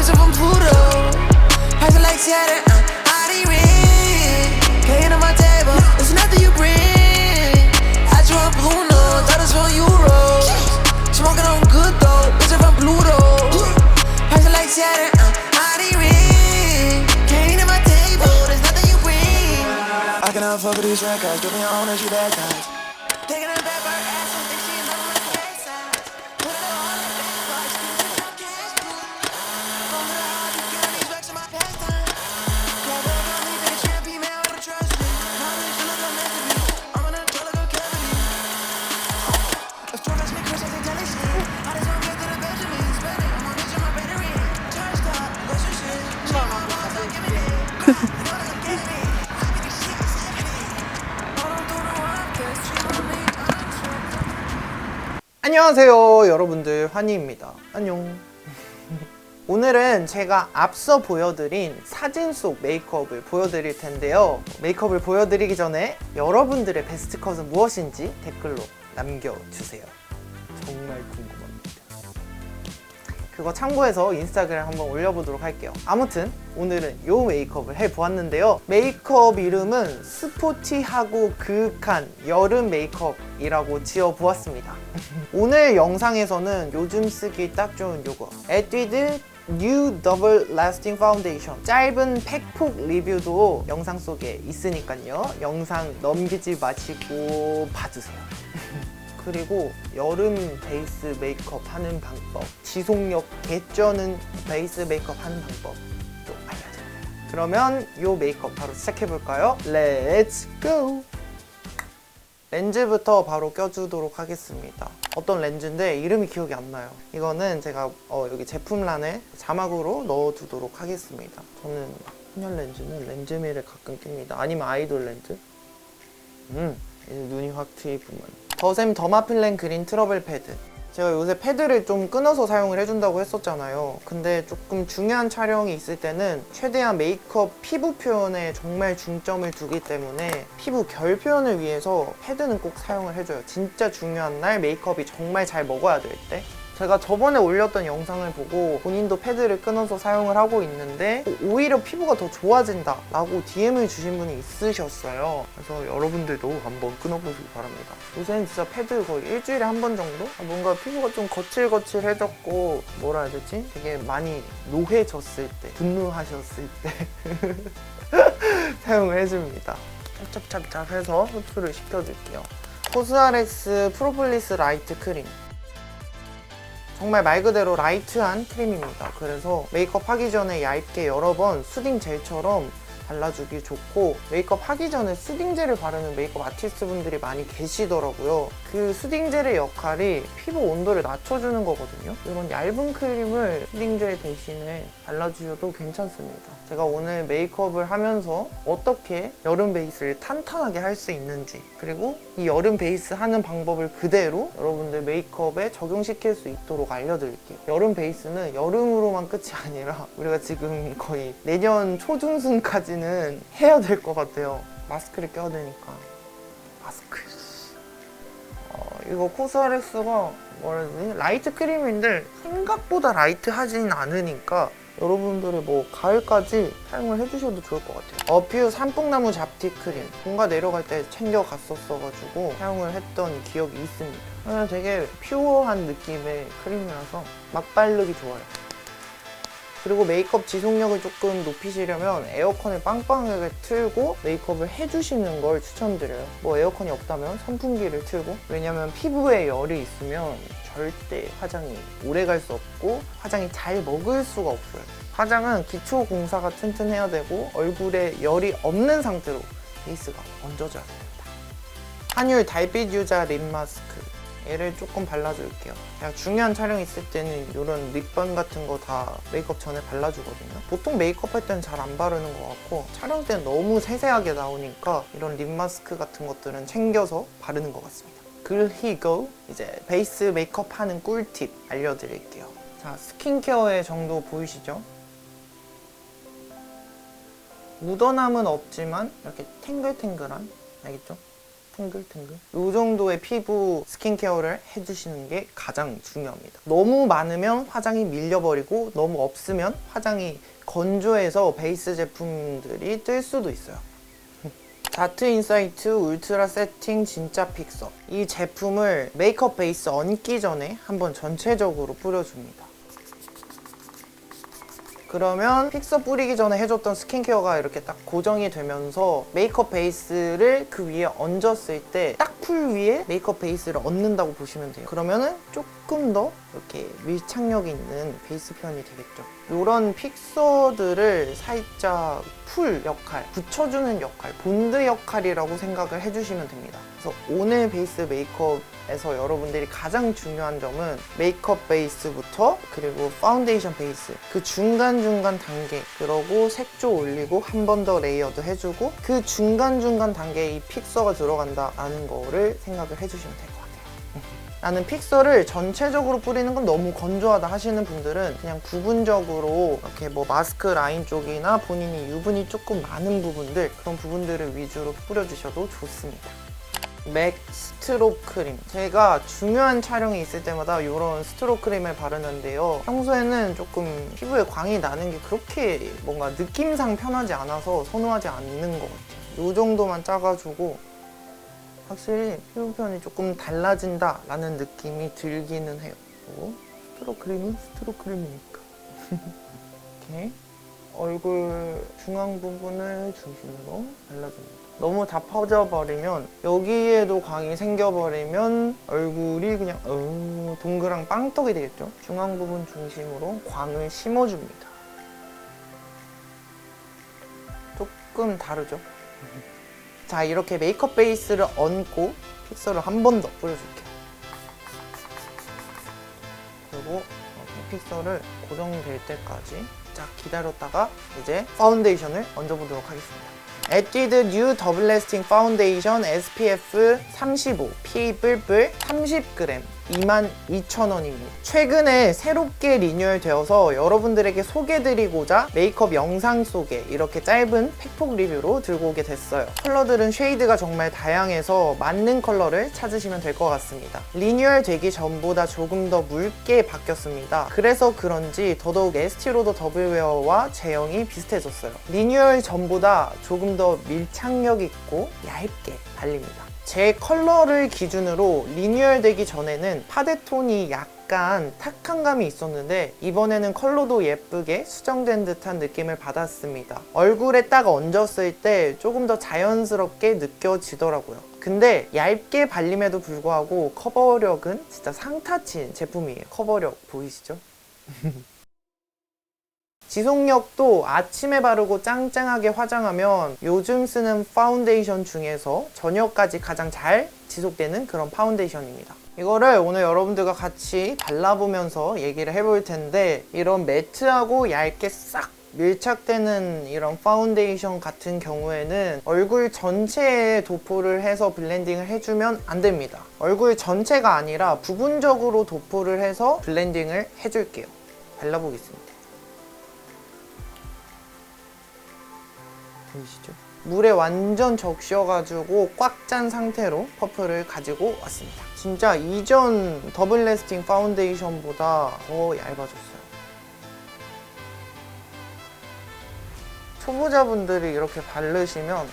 Bitch, I'm from Pluto. Passing like Saturn, I ring. Paying on my table, there's nothing you bring. I just want Blue Note, thought it's from Euro. Smoking on good though, bitch, I'm from Pluto. Passing like Saturn, I ring. Paying on my table, there's nothing you bring. I cannot fuck with these records, give me your own and she bad times. Taking her back by her ass, I think she in love with my bad side. Put it all in the bad box, give me some cash, dude. From the heart, you get on these racks in my pastime. Grab her, don't leave it, she a female, I don't trust me. Now that she look, I'm meant to be. I'm gonna tell her, go cavity. If George asked me questions, they tell it shit. I just wanna get to the Benjamin. Spend it, I'm gonna bitch on my battery. Charged up, what's your shit? She on my balls, don't give me that. You know that I'm getting it. I get this shit, it's happening. I don't do the one, cause she on me, I'm sure. 안녕하세요 여러분들, 환희입니다. 안녕. 오늘은 제가 앞서 보여드린 사진 속 메이크업을 보여드릴 텐데요. 메이크업을 보여드리기 전에 여러분들의 베스트 컷은 무엇인지 댓글로 남겨주세요. 정말 궁금합니다. 그거 참고해서 인스타그램 한번 올려보도록 할게요. 아무튼 오늘은 요 메이크업을 해보았는데요. 메이크업 이름은 스포티하고 그윽한 여름 메이크업이라고 지어보았습니다. 오늘 영상에서는 요즘 쓰기 딱 좋은 요거 에뛰드 뉴 더블 라스팅 파운데이션 짧은 팩폭 리뷰도 영상 속에 있으니까요. 영상 넘기지 마시고 봐주세요. 그리고 여름 베이스 메이크업 하는 방법, 지속력 개쩌는 베이스 메이크업 하는 방법도 알려드립니다. 그러면 요 메이크업 바로 시작해볼까요? 렛츠 고! 렌즈부터 바로 껴주도록 하겠습니다. 어떤 렌즈인데 이름이 기억이 안 나요. 이거는 제가 여기 제품란에 자막으로 넣어두도록 하겠습니다. 저는 혼혈 렌즈는 렌즈미를 가끔 낍니다. 아니면 아이돌 렌즈. 이제 눈이 확 트이구만. 더샘 더마필렌 그린 트러블 패드. 제가 요새 패드를 좀 끊어서 사용을 해준다고 했었잖아요. 근데 조금 중요한 촬영이 있을 때는 최대한 메이크업 피부 표현에 정말 중점을 두기 때문에 피부 결 표현을 위해서 패드는 꼭 사용을 해줘요. 진짜 중요한 날 메이크업이 정말 잘 먹어야 될 때. 제가 저번에 올렸던 영상을 보고 본인도 패드를 끊어서 사용을 하고 있는데 오히려 피부가 더 좋아진다 라고 DM을 주신 분이 있으셨어요. 그래서 여러분들도 한번 끊어보시기 바랍니다. 요새는 진짜 패드 거의 일주일에 한 번 정도? 뭔가 피부가 좀 거칠거칠해졌고 뭐라 해야 되지? 되게 많이 노해졌을 때, 분노하셨을 때 사용을 해줍니다. 찹찹찹찹 해서 흡수를 시켜줄게요. 코스알엑스 프로폴리스 라이트 크림. 정말 말 그대로 라이트한 크림입니다. 그래서 메이크업 하기 전에 얇게 여러 번 수딩 젤처럼 발라주기 좋고, 메이크업 하기 전에 수딩 젤을 바르는 메이크업 아티스트 분들이 많이 계시더라고요. 그 수딩 젤의 역할이 피부 온도를 낮춰주는 거거든요. 이런 얇은 크림을 수딩 젤 대신에 발라주셔도 괜찮습니다. 제가 오늘 메이크업을 하면서 어떻게 여름 베이스를 탄탄하게 할 수 있는지, 그리고 이 여름 베이스 하는 방법을 그대로 여러분들 메이크업에 적용시킬 수 있도록 알려드릴게요. 여름 베이스는 여름으로만 끝이 아니라 우리가 지금 거의 내년 초중순까지는 해야 될 것 같아요. 마스크를 껴야 되니까. 마스크. 이거 코스알엑스가 뭐라 해야 되지? 라이트 크림인데 생각보다 라이트하진 않으니까 여러분들이 뭐 가을까지 사용을 해주셔도 좋을 것 같아요. 어퓨 산뽕나무 잡티 크림. 본가 내려갈 때 챙겨갔었어가지고 사용을 했던 기억이 있습니다. 그냥 되게 퓨어한 느낌의 크림이라서 막 바르기 좋아요. 그리고 메이크업 지속력을 조금 높이시려면 에어컨을 빵빵하게 틀고 메이크업을 해주시는 걸 추천드려요. 뭐 에어컨이 없다면 선풍기를 틀고. 왜냐면 피부에 열이 있으면 절대 화장이 오래 갈 수 없고 화장이 잘 먹을 수가 없어요. 화장은 기초 공사가 튼튼해야 되고 얼굴에 열이 없는 상태로 베이스가 얹어져야 됩니다. 한율 달빛 유자 립 마스크. 얘를 조금 발라줄게요. 그냥 중요한 촬영 있을 때는 이런 립밤 같은 거 다 메이크업 전에 발라주거든요. 보통 메이크업 할 때는 잘 안 바르는 것 같고 촬영 때는 너무 세세하게 나오니까 이런 립 마스크 같은 것들은 챙겨서 바르는 것 같습니다. 그리고 이제 베이스 메이크업 하는 꿀팁 알려드릴게요. 자, 스킨케어의 정도 보이시죠? 묻어남은 없지만 이렇게 탱글탱글한, 알겠죠? 탱글탱글 이 정도의 피부 스킨케어를 해주시는 게 가장 중요합니다. 너무 많으면 화장이 밀려버리고 너무 없으면 화장이 건조해서 베이스 제품들이 뜰 수도 있어요. 자트 인사이트 울트라 세팅 진짜 픽서, 이 제품을 메이크업 베이스 얹기 전에 한번 전체적으로 뿌려줍니다. 그러면 픽서 뿌리기 전에 해줬던 스킨케어가 이렇게 딱 고정이 되면서 메이크업 베이스를 그 위에 얹었을 때 딱 풀 위에 메이크업 베이스를 얹는다고 보시면 돼요. 그러면은 조금 더 이렇게 밀착력 있는 베이스 표현이 되겠죠. 이런 픽서들을 살짝 풀 역할, 붙여주는 역할, 본드 역할이라고 생각을 해주시면 됩니다. 그래서 오늘 베이스 메이크업에서 여러분들이 가장 중요한 점은 메이크업 베이스부터 그리고 파운데이션 베이스 그 중간중간 단계, 그러고 색조 올리고 한 번 더 레이어드 해주고 그 중간중간 단계에 이 픽서가 들어간다라는 거를 생각을 해주시면 될 것 같아요. 나는 픽서를 전체적으로 뿌리는 건 너무 건조하다 하시는 분들은 그냥 부분적으로 이렇게 뭐 마스크 라인 쪽이나 본인이 유분이 조금 많은 부분들, 그런 부분들을 위주로 뿌려주셔도 좋습니다. 맥 스트롭 크림, 제가 중요한 촬영이 있을 때마다 이런 스트롭 크림을 바르는데요, 평소에는 조금 피부에 광이 나는 게 그렇게 뭔가 느낌상 편하지 않아서 선호하지 않는 것 같아요. 이 정도만 짜가지고 확실히 피부 표현이 조금 달라진다 라는 느낌이 들기는 해요. 스트롭 크림은 스트롭 크림이니까. 이렇게 얼굴 중앙 부분을 중심으로 발라줍니다. 너무 다 퍼져버리면, 여기에도 광이 생겨버리면 얼굴이 그냥 동그랑 빵떡이 되겠죠. 중앙 부분 중심으로 광을 심어줍니다. 조금 다르죠? 자, 이렇게 메이크업 베이스를 얹고 픽서를 한 번 더 뿌려줄게요. 그리고 픽서를 고정될 때까지 쫙 기다렸다가 이제 파운데이션을 얹어보도록 하겠습니다. 에뛰드 뉴 더블 래스팅 파운데이션 SPF 35 PA 뿔뿔 30g 22,000원입니다. 최근에 새롭게 리뉴얼되어서 여러분들에게 소개드리고자 메이크업 영상 속에 이렇게 짧은 팩폭 리뷰로 들고 오게 됐어요. 컬러들은 쉐이드가 정말 다양해서 맞는 컬러를 찾으시면 될 것 같습니다. 리뉴얼 되기 전보다 조금 더 묽게 바뀌었습니다. 그래서 그런지 더더욱 에스티로더 더블웨어와 제형이 비슷해졌어요. 리뉴얼 전보다 조금 더 밀착력 있고 얇게 발립니다. 제 컬러를 기준으로 리뉴얼 되기 전에는 파데톤이 약간 탁한 감이 있었는데 이번에는 컬러도 예쁘게 수정된 듯한 느낌을 받았습니다. 얼굴에 딱 얹었을 때 조금 더 자연스럽게 느껴지더라고요. 근데 얇게 발림에도 불구하고 커버력은 진짜 상타친 제품이에요. 커버력 보이시죠? 지속력도 아침에 바르고 짱짱하게 화장하면 요즘 쓰는 파운데이션 중에서 저녁까지 가장 잘 지속되는 그런 파운데이션입니다. 이거를 오늘 여러분들과 같이 발라보면서 얘기를 해볼 텐데, 이런 매트하고 얇게 싹 밀착되는 이런 파운데이션 같은 경우에는 얼굴 전체에 도포를 해서 블렌딩을 해주면 안 됩니다. 얼굴 전체가 아니라 부분적으로 도포를 해서 블렌딩을 해줄게요. 발라보겠습니다. 보이시죠? 물에 완전 적셔가지고 꽉 짠 상태로 퍼프를 가지고 왔습니다. 진짜 이전 더블 래스팅 파운데이션보다 더 얇아졌어요. 초보자분들이 이렇게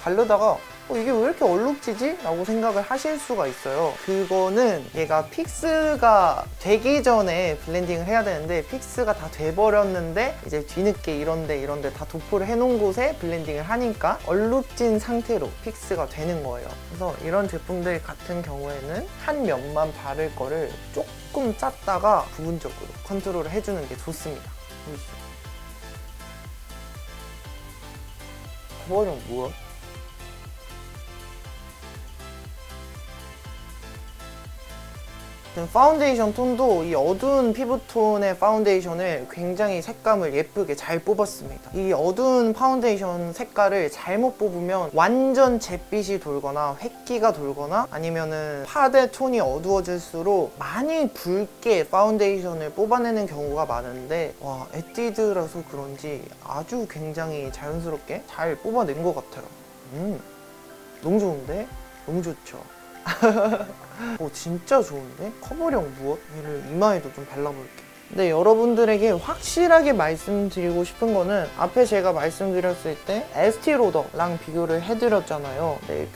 바르다가 이게 왜 이렇게 얼룩지지? 라고 생각을 하실 수가 있어요. 그거는 얘가 픽스가 되기 전에 블렌딩을 해야 되는데 픽스가 다 돼버렸는데 이제 뒤늦게 이런데 다 도포를 해놓은 곳에 블렌딩을 하니까 얼룩진 상태로 픽스가 되는 거예요. 그래서 이런 제품들 같은 경우에는 한 면만 바를 거를 조금 짰다가 부분적으로 컨트롤을 해주는 게 좋습니다. 보이시죠? 그거는 뭐야? 파운데이션 톤도 이 어두운 피부톤의 파운데이션을 굉장히 색감을 예쁘게 잘 뽑았습니다. 이 어두운 파운데이션 색깔을 잘못 뽑으면 완전 잿빛이 돌거나 획기가 돌거나 아니면은 파데 톤이 어두워질수록 많이 붉게 파운데이션을 뽑아내는 경우가 많은데, 와, 에뛰드라서 그런지 아주 굉장히 자연스럽게 잘 뽑아낸 것 같아요. 너무 좋은데? 너무 좋죠? 오, 진짜 좋은데? 커버력 무엇? 얘를 이마에도 좀 발라볼게. 근데 여러분들에게 확실하게 말씀드리고 싶은 거는 앞에 제가 말씀드렸을 때 에스티로더랑 비교를 해드렸잖아요. 네,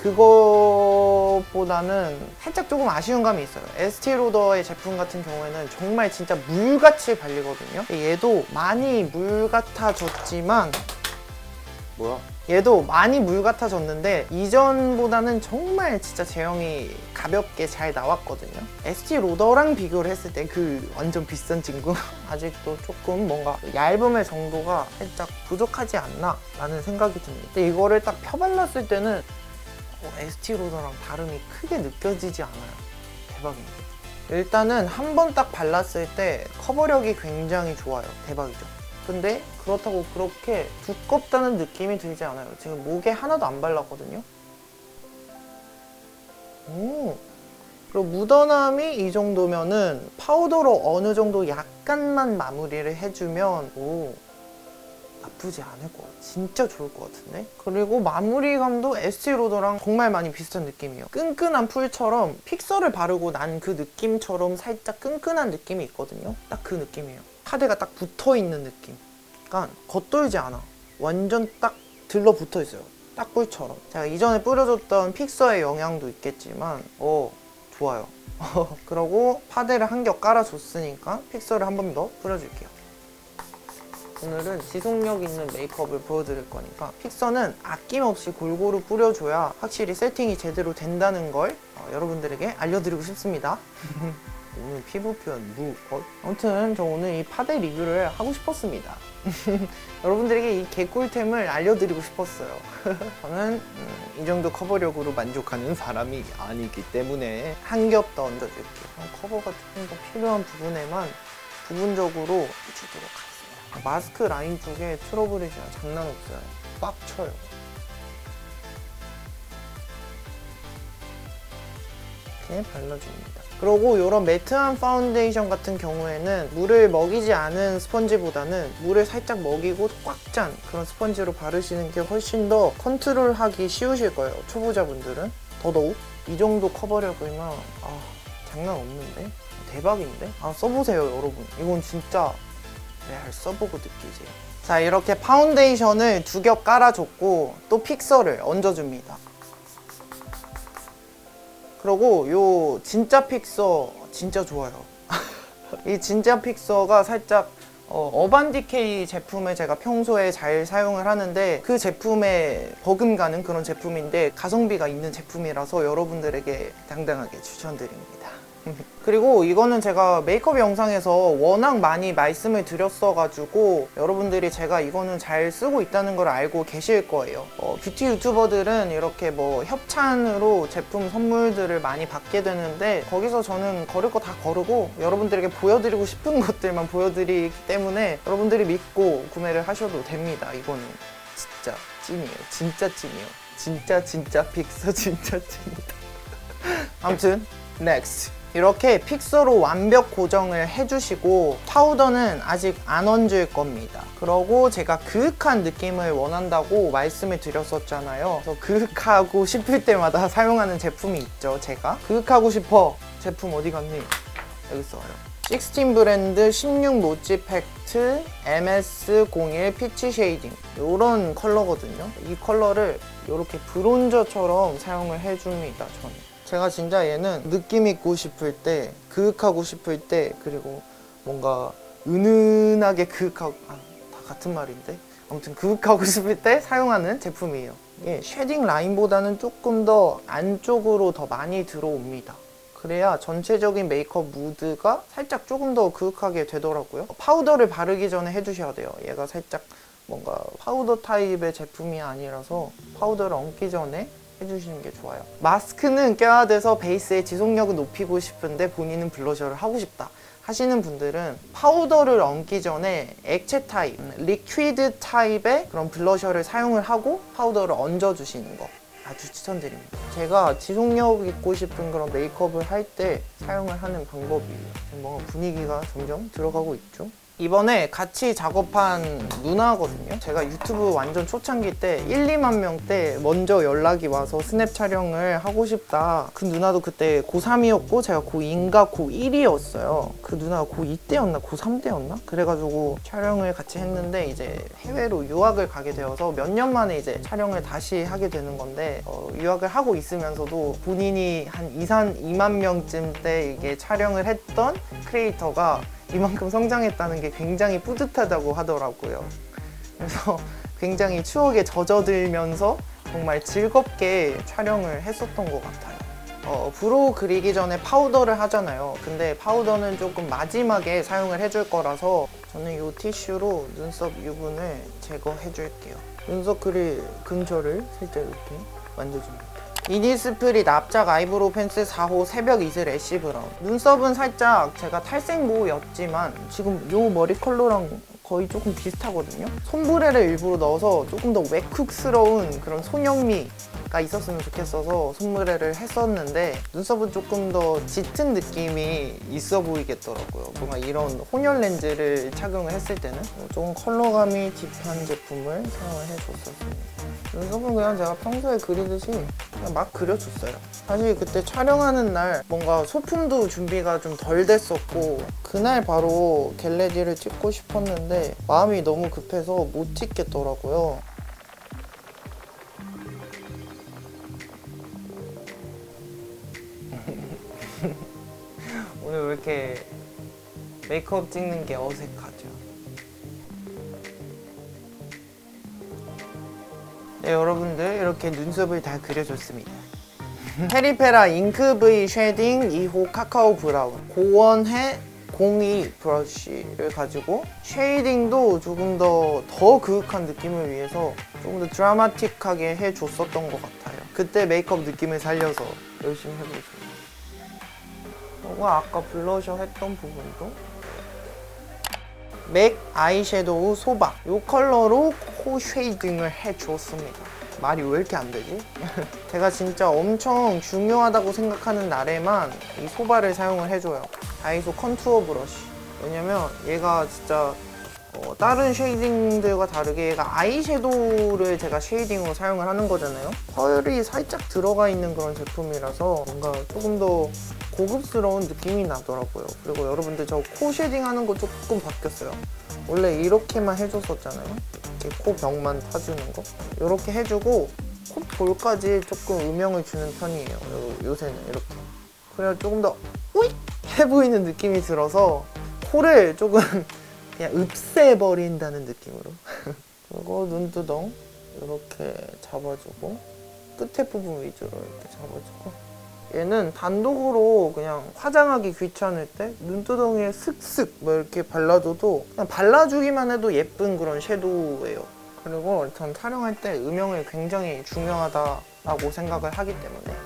그거보다는 살짝 조금 아쉬운 감이 있어요. 에스티로더의 제품 같은 경우에는 정말 진짜 물같이 발리거든요. 얘도 많이 물 같아졌지만 얘도 많이 물 같아졌는데 이전보다는 정말 진짜 제형이 가볍게 잘 나왔거든요. 에스티로더랑 비교를 했을 때 그 완전 비싼 친구 아직도 조금 뭔가 얇음의 정도가 살짝 부족하지 않나 라는 생각이 듭니다. 근데 이거를 딱 펴발랐을 때는 에스티로더랑 다름이 크게 느껴지지 않아요. 대박입니다. 일단은 한 번 딱 발랐을 때 커버력이 굉장히 좋아요. 대박이죠. 근데 그렇다고 그렇게 두껍다는 느낌이 들지 않아요. 지금 목에 하나도 안 발랐거든요. 그리고 묻어남이 이 정도면은 파우더로 어느 정도 약간만 마무리를 해주면 나쁘지 않을 것 같아요. 진짜 좋을 것 같은데? 그리고 마무리감도 에스티로더랑 정말 많이 비슷한 느낌이에요. 끈끈한 풀처럼 픽서를 바르고 난 그 느낌처럼 살짝 끈끈한 느낌이 있거든요. 딱 그 느낌이에요. 파데가 딱 붙어있는 느낌. 그러니까 겉돌지 않아. 완전 딱 들러붙어 있어요. 딱 꿀처럼. 제가 이전에 뿌려줬던 픽서의 영향도 있겠지만 좋아요. 그러고 파데를 한 겹 깔아줬으니까 픽서를 한 번 더 뿌려줄게요. 오늘은 지속력 있는 메이크업을 보여드릴 거니까 픽서는 아낌없이 골고루 뿌려줘야 확실히 세팅이 제대로 된다는 걸 여러분들에게 알려드리고 싶습니다. 오늘 피부 표현 아무튼 저 오늘 이 파데 리뷰를 하고 싶었습니다. 여러분들에게 이 개꿀템을 알려드리고 싶었어요. 저는 이 정도 커버력으로 만족하는 사람이 아니기 때문에 한 겹 더 얹어줄게요. 커버가 조금 더 필요한 부분에만 부분적으로 해주도록 하겠습니다. 마스크 라인 쪽에 트러블이 진짜 장난 없어요. 꽉 쳐요. 이렇게 발라줍니다. 그리고 이런 매트한 파운데이션 같은 경우에는 물을 먹이지 않은 스펀지보다는 물을 살짝 먹이고 꽉 짠 그런 스펀지로 바르시는 게 훨씬 더 컨트롤하기 쉬우실 거예요. 초보자분들은. 더더욱 이 정도 커버력이면 장난 없는데? 대박인데? 써보세요 여러분. 이건 진짜 레알 써보고 느끼세요. 자, 이렇게 파운데이션을 2겹 깔아줬고 또 픽서를 얹어줍니다. 그리고 요 진짜 픽서 진짜 좋아요. 이 진짜 픽서가 살짝 어반디케이 제품을 제가 평소에 잘 사용을 하는데 그 제품에 버금가는 그런 제품인데 가성비가 있는 제품이라서 여러분들에게 당당하게 추천드립니다. 그리고 이거는 제가 메이크업 영상에서 워낙 많이 말씀을 드렸어가지고 여러분들이 제가 이거는 잘 쓰고 있다는 걸 알고 계실 거예요. 뷰티 유튜버들은 이렇게 뭐 협찬으로 제품 선물들을 많이 받게 되는데 거기서 저는 거를 거 다 거르고 여러분들에게 보여드리고 싶은 것들만 보여드리기 때문에 여러분들이 믿고 구매를 하셔도 됩니다. 이거는 진짜 찐이에요. 진짜 찐이에요. 진짜 픽서 진짜 찐이다. 아무튼 넥스트. 이렇게 픽서로 완벽 고정을 해주시고 파우더는 아직 안 얹을 겁니다. 그러고 제가 그윽한 느낌을 원한다고 말씀을 드렸었잖아요. 그래서 그윽하고 싶을 때마다 사용하는 제품이 있죠. 제가 그윽하고 싶어 제품 어디 갔니? 여기 있어요. 16 브랜드 16 모찌 팩트 MS01 피치 쉐이딩 이런 컬러거든요. 이 컬러를 이렇게 브론저처럼 사용을 해줍니다. 저는. 제가 진짜 얘는 느낌 있고 싶을 때, 그윽하고 싶을 때, 그리고 뭔가 은은하게 그윽하고 다 같은 말인데 아무튼 그윽하고 싶을 때 사용하는 제품이에요. 이게 쉐딩 라인보다는 조금 더 안쪽으로 더 많이 들어옵니다. 그래야 전체적인 메이크업 무드가 살짝 조금 더 그윽하게 되더라고요. 파우더를 바르기 전에 해주셔야 돼요. 얘가 살짝 뭔가 파우더 타입의 제품이 아니라서 파우더를 얹기 전에 해주시는 게 좋아요. 마스크는 껴야 돼서 베이스의 지속력을 높이고 싶은데 본인은 블러셔를 하고 싶다 하시는 분들은 파우더를 얹기 전에 액체 타입, 리퀴드 타입의 그런 블러셔를 사용을 하고 파우더를 얹어주시는 거 아주 추천드립니다. 제가 지속력 있고 싶은 그런 메이크업을 할 때 사용을 하는 방법이에요. 뭔가 분위기가 점점 들어가고 있죠. 이번에 같이 작업한 누나거든요. 제가 유튜브 완전 초창기 때 1, 2만 명 때 먼저 연락이 와서 스냅 촬영을 하고 싶다. 그 누나도 그때 고3이었고 제가 고2인가 고1이었어요. 그 누나가 고2 때였나 고3 때였나? 그래가지고 촬영을 같이 했는데 이제 해외로 유학을 가게 되어서 몇 년 만에 이제 촬영을 다시 하게 되는 건데 유학을 하고 있으면서도 본인이 한 2만 명쯤 때 이게 촬영을 했던 크리에이터가 이만큼 성장했다는 게 굉장히 뿌듯하다고 하더라고요. 그래서 굉장히 추억에 젖어들면서 정말 즐겁게 촬영을 했었던 것 같아요. 브로우 그리기 전에 파우더를 하잖아요. 근데 파우더는 조금 마지막에 사용을 해줄 거라서 저는 이 티슈로 눈썹 유분을 제거해 줄게요. 눈썹 그릴 근처를 살짝 이렇게 만져줍니다. 이니스프리 납작 아이브로우 펜슬 4호 새벽 이슬 애쉬 브라운. 눈썹은 살짝 제가 탈색모였지만 지금 이 머리 컬러랑 거의 조금 비슷하거든요. 솜브레를 일부러 넣어서 조금 더 웩쿡스러운 그런 손영미가 있었으면 좋겠어서 솜브레를 했었는데 눈썹은 조금 더 짙은 느낌이 있어 보이겠더라고요. 뭔가 이런 혼혈 렌즈를 착용을 했을 때는 조금 컬러감이 딥한 제품을 사용을 해줬었습니다. 눈썹은 그냥 제가 평소에 그리듯이 그냥 막 그려줬어요. 사실 그때 촬영하는 날 뭔가 소품도 준비가 좀 덜 됐었고 그날 바로 겟레디를 찍고 싶었는데 마음이 너무 급해서 못 찍겠더라고요. 오늘 왜 이렇게 메이크업 찍는 게 어색하죠? 네, 여러분들 이렇게 눈썹을 다 그려줬습니다. 페리페라 잉크 V 쉐딩 2호 카카오 브라운 고원해 02 브러쉬를 가지고 쉐이딩도 조금 더 그윽한 느낌을 위해서 조금 더 드라마틱하게 해줬었던 것 같아요. 그때 메이크업 느낌을 살려서 열심히 해보겠습니다. 그리고 아까 블러셔 했던 부분도 맥 아이섀도우 소박 이 컬러로 코 쉐이딩을 해줬습니다. 말이 왜 이렇게 안 되지? 제가 진짜 엄청 중요하다고 생각하는 날에만 이 소바를 사용을 해줘요. 다이소 컨투어 브러쉬. 왜냐면 얘가 진짜 다른 쉐이딩들과 다르게 얘가 아이섀도우를 제가 쉐이딩으로 사용을 하는 거잖아요. 펄이 살짝 들어가 있는 그런 제품이라서 뭔가 조금 더 고급스러운 느낌이 나더라고요. 그리고 여러분들 저 코 쉐딩 하는 거 조금 바뀌었어요. 원래 이렇게만 해줬었잖아요. 코 벽만 타주는 거. 이렇게 해주고 코 볼까지 조금 음영을 주는 편이에요. 요새는 이렇게. 그래야 조금 더 우익 해 보이는 느낌이 들어서 코를 조금 그냥 읍새버린다는 느낌으로. 그리고 눈두덩 이렇게 잡아주고 끝에 부분 위주로 이렇게 잡아주고 얘는 단독으로 그냥 화장하기 귀찮을 때 눈두덩이에 슥슥 뭐 이렇게 발라줘도 그냥 발라주기만 해도 예쁜 그런 섀도우예요. 그리고 일단 촬영할 때 음영이 굉장히 중요하다고 생각을 하기 때문에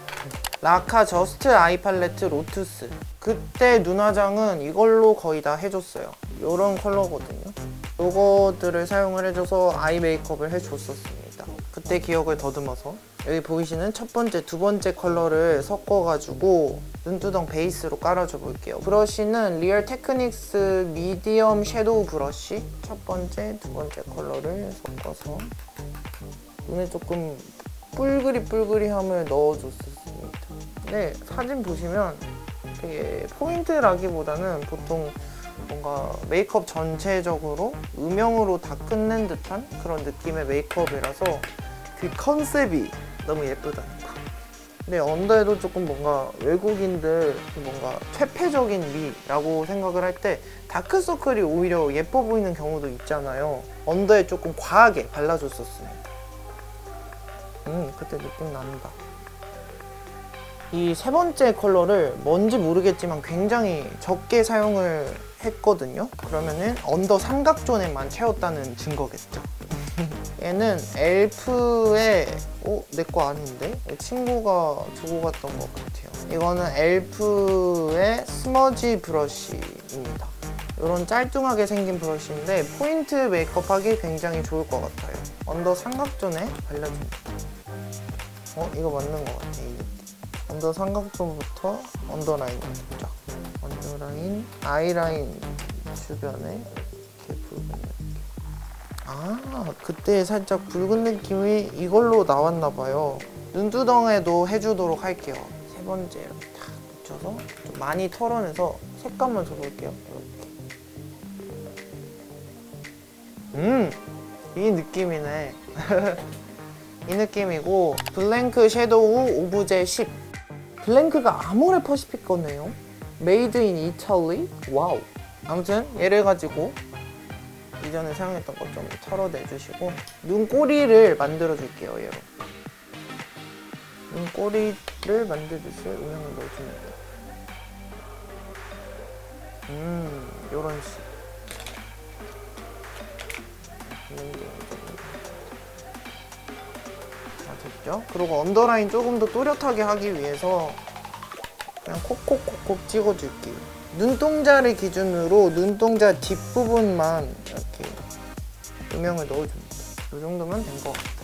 라카 저스트 아이 팔레트 로투스 그때 눈화장은 이걸로 거의 다 해줬어요. 이런 컬러거든요. 요거들을 사용을 해줘서 아이 메이크업을 해줬었습니다. 그때 기억을 더듬어서 여기 보이시는 첫 번째, 두 번째 컬러를 섞어가지고 눈두덩 베이스로 깔아줘 볼게요. 브러쉬는 리얼 테크닉스 미디엄 섀도우 브러쉬 첫 번째, 두 번째 컬러를 섞어서 눈에 조금 뿔그리함을 넣어줬었습니다. 근데 사진 보시면 되게 포인트라기보다는 보통 뭔가 메이크업 전체적으로 음영으로 다 끝낸 듯한 그런 느낌의 메이크업이라서 그 컨셉이 너무 예쁘다는 거. 근데 언더에도 조금 뭔가 외국인들 뭔가 퇴폐적인 미라고 생각을 할 때 다크서클이 오히려 예뻐 보이는 경우도 있잖아요. 언더에 조금 과하게 발라줬었습니다. 그때 느낌 난다. 이 세 번째 컬러를 뭔지 모르겠지만 굉장히 적게 사용을 했거든요. 그러면은 언더 삼각존에만 채웠다는 증거겠죠. 얘는 엘프의 내 거 아닌데? 친구가 주고 갔던 것 같아요. 이거는 엘프의 스머지 브러쉬입니다. 이런 짤뚱하게 생긴 브러쉬인데 포인트 메이크업 하기 굉장히 좋을 것 같아요. 언더 삼각존에 발라줍니다. 이거 맞는 것 같아. 이 느낌. 언더 삼각존부터 언더라인 쫙. 언더라인, 아이라인 주변에 그때 살짝 붉은 느낌이 이걸로 나왔나봐요. 눈두덩에도 해주도록 할게요. 세 번째 이렇게 탁 묻혀서 좀 많이 털어내서 색감만 줘볼게요. 이렇게. 이 느낌이네. 이 느낌이고 블랭크 섀도우 오브제 10. 블랭크가 아모레 퍼시픽 거네요. 메이드 인 이탈리. 와우. 아무튼 얘를 가지고 이전에 사용했던 것 좀 털어내주시고 눈꼬리를 만들어줄게요. 얘로 눈꼬리를 만들듯이 음영을 넣어줍니다. 요런 식. 됐죠? 그리고 언더라인 조금 더 또렷하게 하기 위해서 그냥 콕콕콕콕 찍어줄게요. 눈동자를 기준으로 눈동자 뒷부분만 이렇게 음영을 넣어줍니다. 이 정도면 된 것 같아요.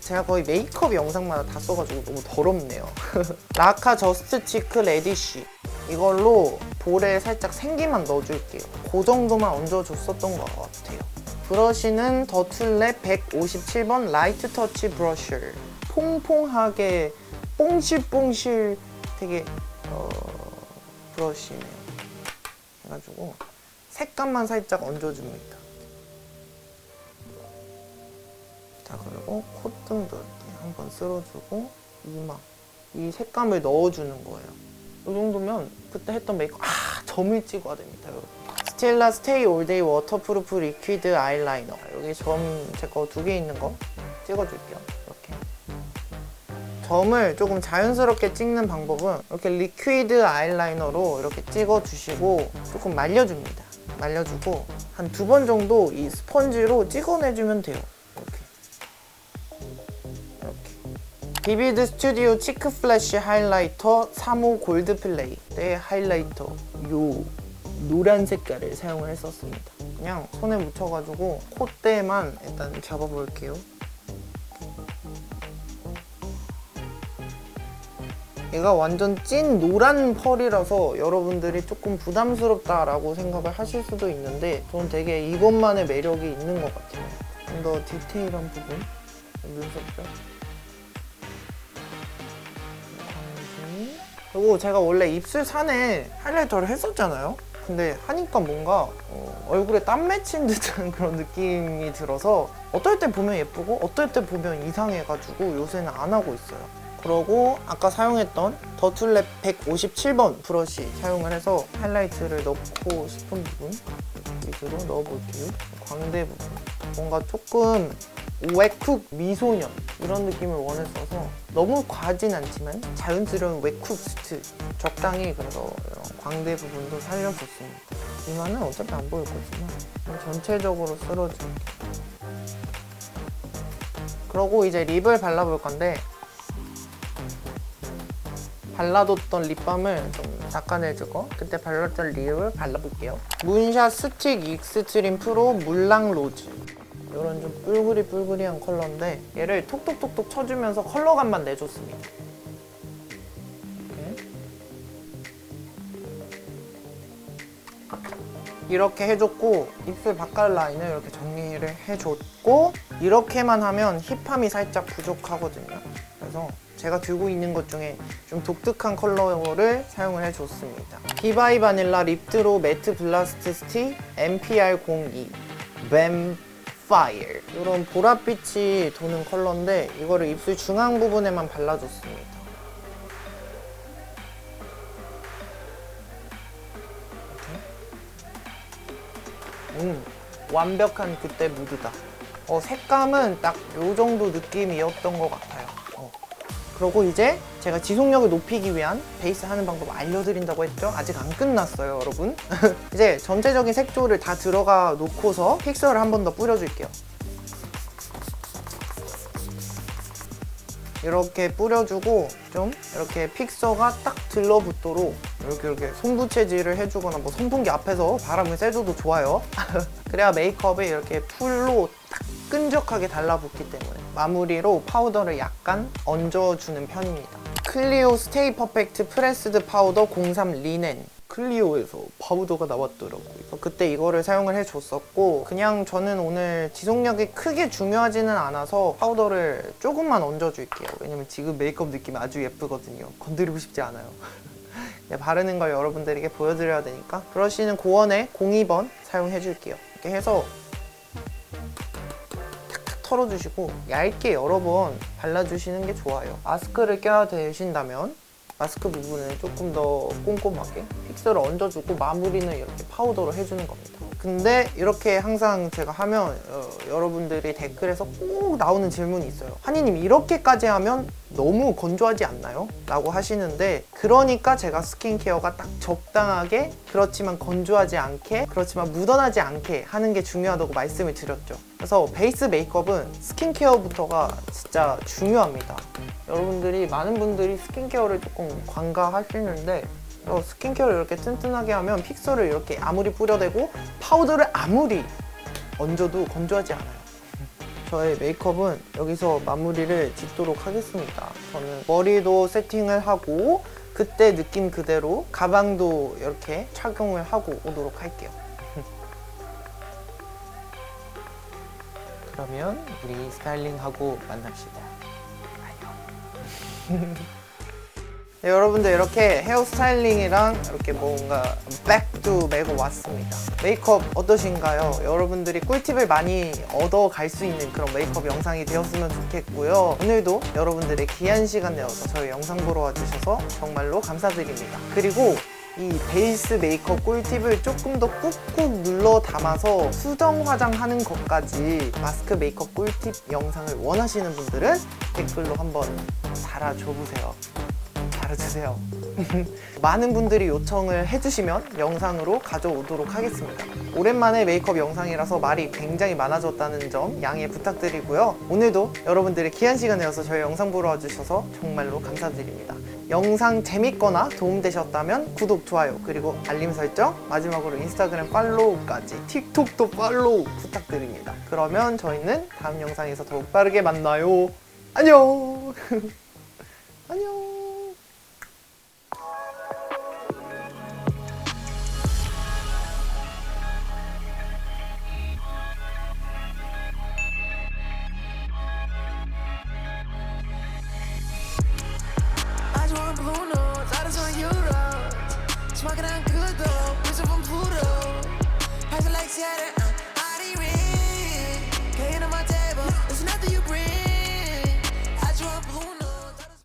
제가 거의 메이크업 영상마다 다 써가지고 너무 더럽네요. 라카 저스트 치크 레디쉬. 이걸로 볼에 살짝 생기만 넣어줄게요. 그 정도만 얹어줬었던 것 같아요. 브러쉬는 더툴랩 157번 라이트 터치 브러쉬. 퐁퐁하게 뽕실뽕실 되게 브러쉬네요. 그래가지고 색감만 살짝 얹어줍니다. 자, 그리고 콧등도 이렇게 한번 쓸어주고 이마, 이 색감을 넣어주는 거예요. 이 정도면 그때 했던 메이크업 점을 찍어야 됩니다, 여러분. 스텔라 스테이 올데이 워터프루프 리퀴드 아이라이너. 여기 점 제 거 2개 있는 거 찍어줄게요. 이렇게 점을 조금 자연스럽게 찍는 방법은 이렇게 리퀴드 아이라이너로 이렇게 찍어주시고 조금 말려줍니다. 말려주고 한 2번 정도 이 스펀지로 찍어내주면 돼요. 비비드 스튜디오 치크 플래시 하이라이터 3호 골드 플레이. 네, 하이라이터 요 노란 색깔을 사용을 했었습니다. 그냥 손에 묻혀가지고 콧대만 일단 잡아볼게요. 얘가 완전 찐 노란 펄이라서 여러분들이 조금 부담스럽다라고 생각을 하실 수도 있는데 저는 되게 이것만의 매력이 있는 것 같아요. 좀 더 디테일한 부분, 눈썹죠? 그리고 제가 원래 입술 산에 하이라이터를 했었잖아요. 근데 하니까 뭔가 얼굴에 땀 맺힌 듯한 그런 느낌이 들어서 어떨 때 보면 예쁘고 어떨 때 보면 이상해가지고 요새는 안 하고 있어요. 그러고 아까 사용했던 더툴랩 157번 브러쉬 사용을 해서 하이라이트를 넣고 싶은 부분 위주로 넣어볼게요. 광대 부분. 뭔가 조금 웨쿡 미소년 이런 느낌을 원했어서 너무 과하진 않지만 자연스러운 웨쿡 스트 적당히, 그래서 이런 광대 부분도 살려줬습니다. 이마는 어차피 안 보일 거지만 전체적으로 쓸어줄게요. 그러고 이제 립을 발라볼 건데 발라뒀던 립밤을 좀 닦아내주고 그때 발랐던 립을 발라볼게요. 문샷 스틱 익스트림 프로 물랑 로즈. 이런 좀 뿔그리뿔그리한 컬러인데 얘를 톡톡톡톡 쳐주면서 컬러감만 내줬습니다. 이렇게 해줬고 입술 바깥 라인을 이렇게 정리를 해줬고 이렇게만 하면 힙함이 살짝 부족하거든요. 그래서 제가 들고 있는 것 중에 좀 독특한 컬러를 사용을 해줬습니다. 비바이 바닐라 립드로 매트 블라스트 스틱 MPR02 뱀파이어. 이런 보랏빛이 도는 컬러인데 이거를 입술 중앙 부분에만 발라줬습니다. 완벽한 그때 무드다. 색감은 딱 요 정도 느낌이었던 것 같아요. 그리고 이제 제가 지속력을 높이기 위한 베이스 하는 방법 알려드린다고 했죠? 아직 안 끝났어요, 여러분. 이제 전체적인 색조를 다 들어가 놓고서 픽서를 한 번 더 뿌려줄게요. 이렇게 뿌려주고 좀 이렇게 픽서가 딱 들러붙도록 이렇게 손부채질을 해주거나 뭐 선풍기 앞에서 바람을 쐬줘도 좋아요. 그래야 메이크업이 이렇게 풀로 딱 끈적하게 달라붙기 때문에 마무리로 파우더를 약간 얹어주는 편입니다. 클리오 스테이 퍼펙트 프레스드 파우더 03 리넨. 클리오에서 파우더가 나왔더라고요. 그때 이거를 사용을 해줬었고, 그냥 저는 오늘 지속력이 크게 중요하지는 않아서 파우더를 조금만 얹어줄게요. 왜냐면 지금 메이크업 느낌이 아주 예쁘거든요. 건드리고 싶지 않아요. 바르는 걸 여러분들에게 보여드려야 되니까 브러쉬는 고원의 02번 사용해줄게요. 이렇게 해서 탁탁 털어주시고 얇게 여러 번 발라주시는 게 좋아요. 마스크를 껴야 되신다면 마스크 부분을 조금 더 꼼꼼하게 픽서를 얹어주고 마무리는 이렇게 파우더로 해주는 겁니다. 근데 이렇게 항상 제가 하면 여러분들이 댓글에서 꼭 나오는 질문이 있어요. 한이님 이렇게까지 하면 너무 건조하지 않나요? 라고 하시는데, 그러니까 제가 스킨케어가 딱 적당하게, 그렇지만 건조하지 않게, 그렇지만 묻어나지 않게 하는 게 중요하다고 말씀을 드렸죠. 그래서 베이스 메이크업은 스킨케어부터가 진짜 중요합니다. 여러분들이, 많은 분들이 스킨케어를 조금 관가하시는데, 스킨케어를 이렇게 튼튼하게 하면 픽서를 이렇게 아무리 뿌려대고 파우더를 아무리 얹어도 건조하지 않아요. 저의 메이크업은 여기서 마무리를 짓도록 하겠습니다. 저는 머리도 세팅을 하고 그때 느낌 그대로 가방도 이렇게 착용을 하고 오도록 할게요. 그러면 우리 스타일링하고 만납시다. 안녕. 네, 여러분들 이렇게 헤어 스타일링이랑 이렇게 뭔가 백도 메고 왔습니다. 메이크업 어떠신가요? 여러분들이 꿀팁을 많이 얻어갈 수 있는 그런 메이크업 영상이 되었으면 좋겠고요. 오늘도 여러분들의 귀한 시간 내어서 저희 영상 보러 와주셔서 정말로 감사드립니다. 그리고 이 베이스 메이크업 꿀팁을 조금 더 꾹꾹 눌러 담아서 수정 화장하는 것까지 마스크 메이크업 꿀팁 영상을 원하시는 분들은 댓글로 한번 달아줘보세요. 달아주세요. 많은 분들이 요청을 해주시면 영상으로 가져오도록 하겠습니다. 오랜만에 메이크업 영상이라서 말이 굉장히 많아졌다는 점 양해 부탁드리고요. 오늘도 여러분들의 귀한 시간 내어서 저희 영상 보러 와주셔서 정말로 감사드립니다. 영상 재밌거나 도움되셨다면 구독, 좋아요, 그리고 알림 설정, 마지막으로 인스타그램 팔로우까지, 틱톡도 팔로우 부탁드립니다. 그러면 저희는 다음 영상에서 더욱 빠르게 만나요. 안녕. 안녕. I just want blue notes, I just want euros. Smoking on good though, bitch from Pluto. Passing like Saturn.